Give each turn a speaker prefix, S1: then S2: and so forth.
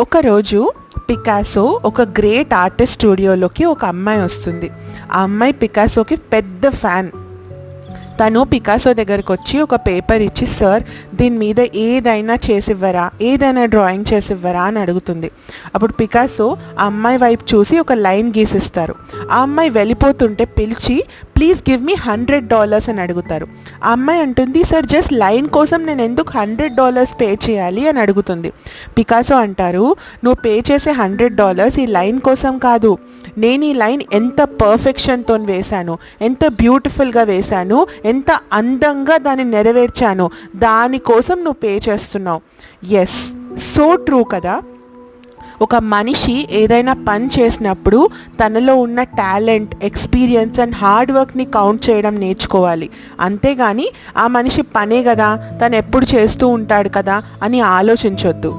S1: ఒకరోజు పికాసో ఒక great artist స్టూడియోలోకి ఒక అమ్మాయి వస్తుంది. ఆ అమ్మాయి పికాసోకి పెద్ద ఫ్యాన్. తను పికాసో దగ్గరకు వచ్చి ఒక పేపర్ ఇచ్చి, సార్ దీని మీద ఏదైనా చేసివ్వరా, ఏదైనా డ్రాయింగ్ చేసివ్వరా అని అడుగుతుంది. అప్పుడు పికాసో ఆ అమ్మాయి వైపు చూసి ఒక లైన్ గీసిస్తారు. ఆ అమ్మాయి వెళ్ళిపోతుంటే పిలిచి, ప్లీజ్ గివ్ మీ $100 అని అడుగుతారు. ఆ అమ్మాయి అంటుంది, సార్ జస్ట్ లైన్ కోసం నేను ఎందుకు $100 పే చేయాలి అని అడుగుతుంది. పికాసో అంటారు, నువ్వు పే చేసే $100 ఈ లైన్ కోసం కాదు, నేను ఈ లైన్ ఎంత పర్ఫెక్షన్తో వేశాను, ఎంత బ్యూటిఫుల్గా వేశాను, ఎంత అందంగా దాన్ని నెరవేర్చాను, దానికోసం నువ్వు పే చేస్తున్నావు. ఎస్, సో ట్రూ కదా. ఒక మనిషి ఏదైనా పని చేసినప్పుడు తనలో ఉన్న టాలెంట్, ఎక్స్పీరియన్స్ అండ్ హార్డ్ వర్క్ని కౌంట్ చేయడం నేర్చుకోవాలి. అంతేగాని ఆ మనిషి పనే కదా, తను ఎప్పుడు చేస్తూ ఉంటాడు కదా అని ఆలోచించొద్దు.